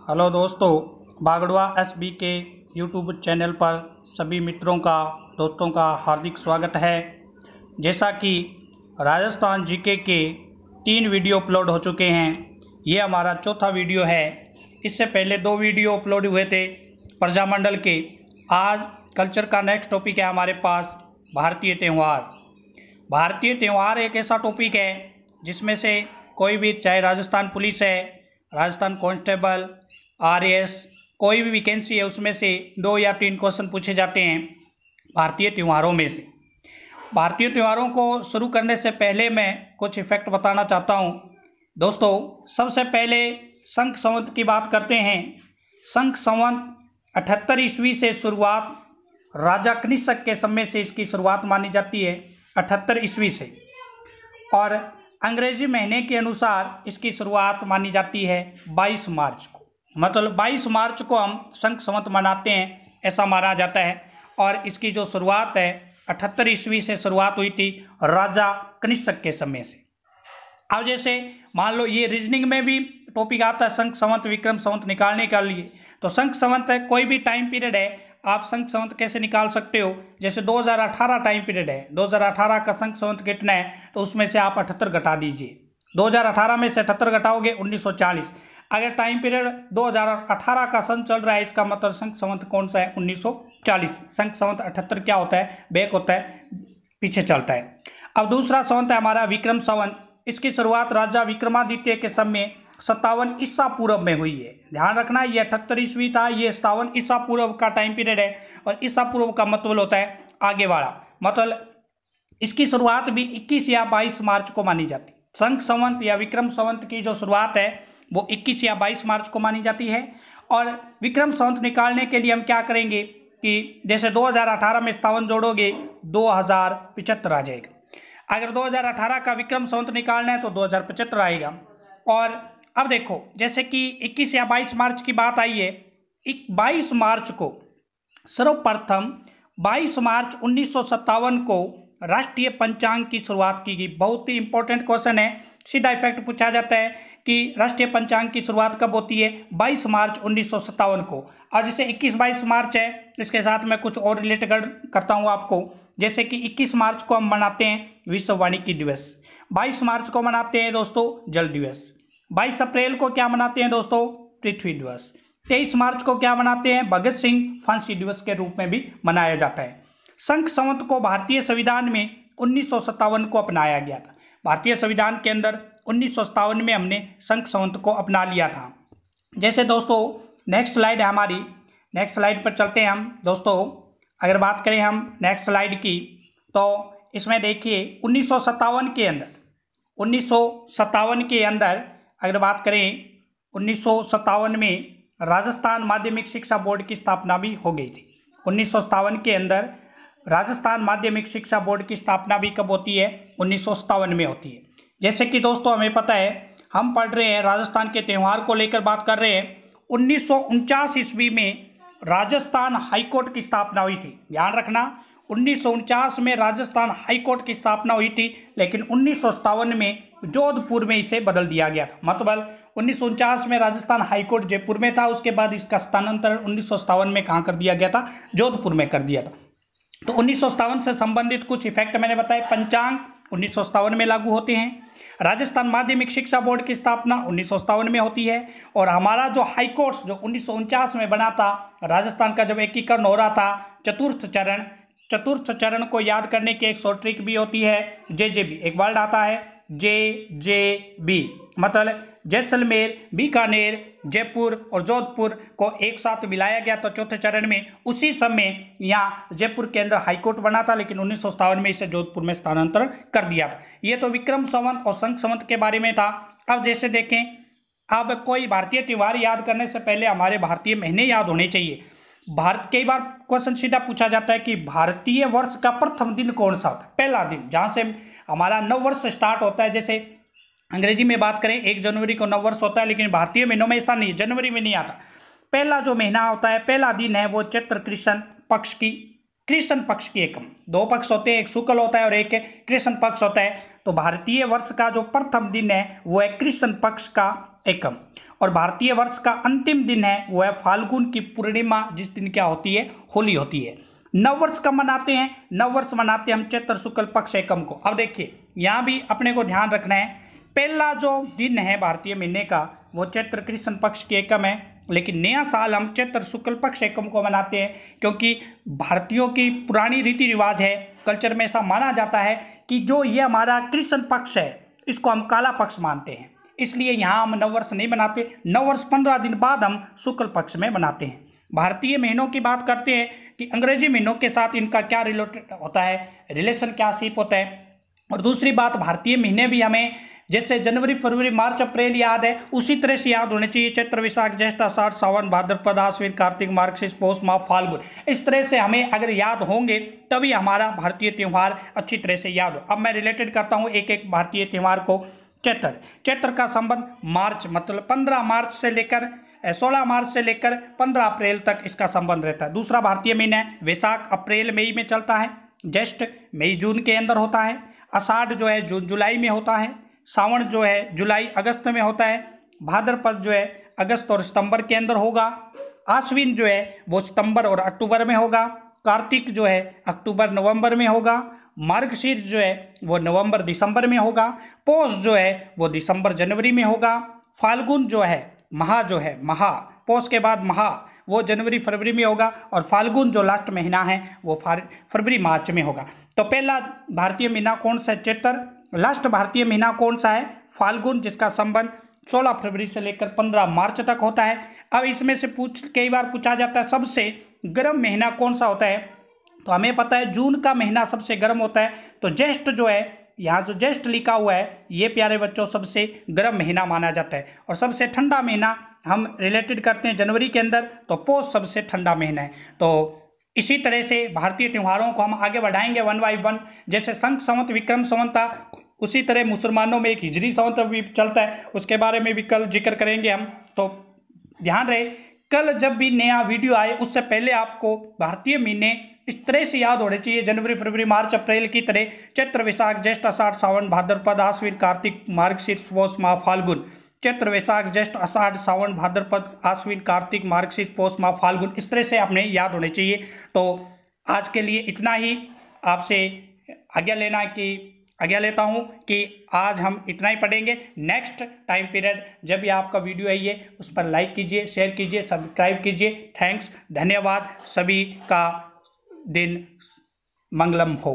Hello दोस्तों, बागड़वा SB के YouTube channel पर सभी मित्रों का दोस्तों का हार्दिक स्वागत है। जैसा कि राजस्थान जीके के 3 वीडियो अपलोड हो चुके हैं, ये हमारा चौथा वीडियो है। इससे पहले 2 वीडियो अपलोड हुए थे प्रजामंडल के। आज कल्चर का नेक्स्ट टॉपिक है हमारे पास भारतीय त्यौहार। भारतीय त्यौहार एक ऐसा टॉपिक है जिसमें से कोई भी, चाहे राजस्थान पुलिस है, राजस्थान कांस्टेबल, आरएएस, कोई भी वैकेंसी है, उसमें से 2 या 3 क्वेश्चन पूछे जाते हैं भारतीय त्योहारों में से। भारतीय त्योहारों को शुरू करने से पहले मैं कुछ इफेक्ट बताना चाहता हूं। दोस्तों, सबसे पहले संख संवत की बात करते हैं। संख संवत 78 ईस्वी से शुरुआत, राजा कनिष्क के समय से इसकी शुरुआत मानी जाती है, 78 ईस्वी से। और अंग्रेजी महीने के अनुसार इसकी शुरुआत मानी जाती है 22 मार्च को। मतलब 22 मार्च को हम संख संवत मनाते हैं, ऐसा माना जाता है। और इसकी जो शुरुआत है 78 ईस्वी से शुरुआत हुई थी, राजा कनिष्क के समय से। अब जैसे मान लो ये रीजनिंग में भी टॉपिक आता है संख संवत विक्रम संवत निकालने के लिए। तो संख संवत है, कोई भी टाइम पीरियड है, आप संख संवत कैसे निकाल सकते हो। जैसे 2018 टाइम पीरियड है, 2018 का संख संवत कितना है, तो उसमें से आप 78 घटा दीजिए। 2018 में से 78 घटाओगे 1940। अगर टाइम पीरियड 2018 का सन चल रहा है, इसका मतलब संख संवत कौन सा है, 1940। संख संवत 78 क्या होता है, बैक होता है, पीछे चलता है। अब दूसरा संवत है हमारा विक्रम संवत। इसकी शुरुआत राजा विक्रमादित्य के समय 57 ईसा पूर्व में हुई है। ध्यान रखना, ये 78 ईस्वी था, ये 57 ईसा पूर्व का टाइम पीरियड है। और ईसा पूर्व का मतलब होता है आगे वाला। मतलब इसकी शुरुआत भी 21 या 22 मार्च को मानी जाती है। संख संवत या विक्रम संवत की जो शुरुआत है वो 21 या 22 मार्च को मानी जाती है। और विक्रम संवत निकालने के लिए हम क्या करेंगे कि जैसे 2018 में 57 जोड़ोगे 2075 आ जाएगा। अगर 2018 का विक्रम संवत निकालना है तो 2075 आएगा। और अब देखो, जैसे कि 21 या 22 मार्च की बात आई है, 22 मार्च को सर्वप्रथम 22 मार्च 1957 को राष्ट्रीय पंचांग की शुरुआत की गई। बहुत ही इंपॉर्टेंट क्वेश्चन है, सीधा इफेक्ट पूछा जाता है कि राष्ट्रीय पंचांग की शुरुआत कब होती है, 22 मार्च 1957 को। और जैसे 21-22 मार्च है, इसके साथ मैं कुछ और रिलेट करता हूँ आपको। जैसे कि 21 मार्च को हम मनाते हैं विश्व वानिकी दिवस, 22 मार्च को मनाते हैं दोस्तों जल दिवस, 22 अप्रैल को क्या मनाते हैं दोस्तों, पृथ्वी दिवस, 23 मार्च को क्या मनाते हैं, भगत सिंह फांसी दिवस के रूप में भी मनाया जाता है। संख संवत को भारतीय संविधान में 1957 को अपनाया गया था। भारतीय संविधान के अंदर 1957 में हमने संख संवत को अपना लिया था। जैसे दोस्तों नेक्स्ट स्लाइड है हमारी, नेक्स्ट स्लाइड पर चलते हैं हम। दोस्तों अगर बात करें हम नेक्स्ट स्लाइड की, तो इसमें देखिए 1957 के अंदर, 1957 के अंदर अगर बात करें, 1957 में राजस्थान माध्यमिक शिक्षा बोर्ड की स्थापना भी हो गई थी। 1957 के अंदर राजस्थान माध्यमिक शिक्षा बोर्ड की स्थापना भी कब होती है, 1957 में होती है। जैसे कि दोस्तों हमें पता है, हम पढ़ रहे हैं राजस्थान के त्यौहार को लेकर बात कर रहे हैं। 1949 ईस्वी में राजस्थान हाईकोर्ट की स्थापना हुई थी। ध्यान रखना, 1949 में राजस्थान हाईकोर्ट की स्थापना हुई थी, लेकिन 1957 में जोधपुर में इसे बदल दिया गया था। मतलब 1949 में राजस्थान हाईकोर्ट जयपुर में था, उसके बाद इसका स्थानांतरण 1957 में कहाँ कर दिया गया था, जोधपुर में कर दिया था। तो 1957 से संबंधित कुछ इफेक्ट मैंने बताए। पंचांग 1957 में लागू होते हैं। राजस्थान माध्यमिक शिक्षा बोर्ड की स्थापना 1957 में होती है। और हमारा जो हाईकोर्ट जो 1949 में बना था, राजस्थान का जब एकीकरण हो रहा था, चतुर्थ चरण को याद करने की एक शॉर्ट ट्रिक भी होती है, JJB। एक वर्ड आता है JJB, मतलब जैसलमेर, बीकानेर, जयपुर और जोधपुर को एक साथ मिलाया गया था चौथे चरण में। उसी समय यहाँ जयपुर के अंदर हाईकोर्ट बना था, लेकिन 1957 में इसे जोधपुर में स्थानांतरण कर दिया था। ये तो विक्रम संवत और संख संवत के बारे में था। अब जैसे देखें, अब कोई भारतीय त्यौहार याद करने से पहले हमारे भारतीय महीने याद होने चाहिए। भारत, कई बार क्वेश्चन सीधा पूछा जाता है कि भारतीय वर्ष का प्रथम दिन कौन सा होता है, पहला दिन जहाँ से हमारा नव वर्ष स्टार्ट होता है। जैसे अंग्रेजी में बात करें 1 जनवरी को नव वर्ष होता है, लेकिन भारतीय महीनों में ऐसा नहीं, जनवरी में नहीं आता। पहला जो महीना होता है, पहला दिन है, वो चैत्र कृष्ण पक्ष की एकम। 2 पक्ष होते हैं, एक शुक्ल होता है और एक कृष्ण पक्ष होता है। तो भारतीय वर्ष का जो प्रथम दिन है वो है कृष्ण पक्ष का एकम। और भारतीय वर्ष का अंतिम दिन है वो है फाल्गुन की पूर्णिमा, जिस दिन क्या होती है, होली होती है। नववर्ष कब मनाते हैं? नववर्ष मनाते हैं हम चैत्र शुक्ल पक्ष एकम को। अब देखिए यहाँ भी अपने को ध्यान रखना है, पहला जो दिन है भारतीय महीने का वो चैत्र कृष्ण पक्ष की एकम है, लेकिन नया साल हम चैत्र शुक्ल पक्ष एकम को मनाते हैं, क्योंकि भारतीयों की पुरानी रीति रिवाज है, कल्चर में ऐसा माना जाता है कि जो ये हमारा कृष्ण पक्ष है इसको हम काला पक्ष मानते हैं, इसलिए यहाँ हम नववर्ष नहीं मनाते। नववर्ष 15 दिन बाद हम शुक्ल पक्ष में मनाते हैं। भारतीय महीनों की बात करते हैं कि अंग्रेजी महीनों के साथ इनका क्या रिलेटेड होता है, रिलेशन क्या शिप होता है। और दूसरी बात, भारतीय महीने भी हमें जैसे जनवरी फरवरी मार्च अप्रैल याद है, उसी तरह से याद होने चाहिए चैत्र वैशाख ज्येष्ठ आषाढ़ सावन भाद्रपद आश्विन कार्तिक मार्गशीर्ष पौष माघ फाल्गुन। इस तरह से हमें अगर याद होंगे तभी हमारा भारतीय त्यौहार अच्छी तरह से याद हो। अब मैं रिलेटेड करता हूँ एक एक भारतीय त्यौहार को। चैत्र का संबंध मार्च, मतलब 15 मार्च से लेकर 16 मार्च से लेकर 15 अप्रैल तक इसका संबंध रहता है। दूसरा भारतीय महीना है वैशाख, अप्रैल मई में चलता है। ज्येष्ठ मई जून के अंदर होता है। आषाढ़ जो है जून जुलाई में होता है। सावन जो है जुलाई अगस्त में होता है। भाद्रपद जो है अगस्त और सितंबर के अंदर होगा। आश्विन जो है वो सितंबर और अक्टूबर में होगा। कार्तिक जो है अक्टूबर नवंबर में होगा। मार्गशीर्ष जो है वो नवंबर दिसंबर में होगा। पौष जो है वो दिसंबर जनवरी में होगा। फाल्गुन जो है महा पौष के बाद महा वो जनवरी फरवरी में होगा। और फाल्गुन जो लास्ट महीना है वो फरवरी मार्च में होगा। तो पहला भारतीय महीना कौन सा है? चैत्र। लास्ट भारतीय महीना कौन सा है? फाल्गुन, जिसका संबंध 16 फरवरी से लेकर 15 मार्च तक होता है। अब इसमें से कई बार पूछा जाता है सबसे गर्म महीना कौन सा होता है, तो हमें पता है जून का महीना सबसे गर्म होता है। तो ज्येष्ठ जो है, यहाँ जो ज्येष्ठ लिखा हुआ है, ये प्यारे बच्चों सबसे गर्म महीना माना जाता है। और सबसे ठंडा महीना हम रिलेटेड करते हैं जनवरी के अंदर, तो पौष सबसे ठंडा महीना है। तो इसी तरह से भारतीय त्योहारों को हम आगे बढ़ाएंगे 1 बाय 1। जैसे संख संवत विक्रम संवत था, उसी तरह मुसलमानों में एक हिजरी संवत भी चलता है, उसके बारे में भी कल जिक्र करेंगे हम। तो ध्यान रहे, कल जब भी नया वीडियो आए उससे पहले आपको भारतीय महीने इस तरह से याद होने चाहिए, जनवरी फरवरी मार्च अप्रैल की तरह। चैत्र वैशाख ज्येष्ठ आषाढ़ सावन भाद्रपद आश्विन कार्तिक मार्गशीर्ष पौष माघ फाल्गुन। चैत्र वैशाख ज्येष्ठ आषाढ़ सावन भाद्रपद आश्विन कार्तिक मार्गशीर्ष पौष माघ फाल्गुन, इस तरह से आपने याद होने चाहिए। तो आज के लिए इतना ही। आपसे आज्ञा लेता हूं कि आज हम इतना ही पढ़ेंगे। नेक्स्ट टाइम पीरियड जब भी आपका वीडियो है ये, उस पर लाइक कीजिए, शेयर कीजिए, सब्सक्राइब कीजिए। थैंक्स, धन्यवाद। सभी का दिन मंगलम हो।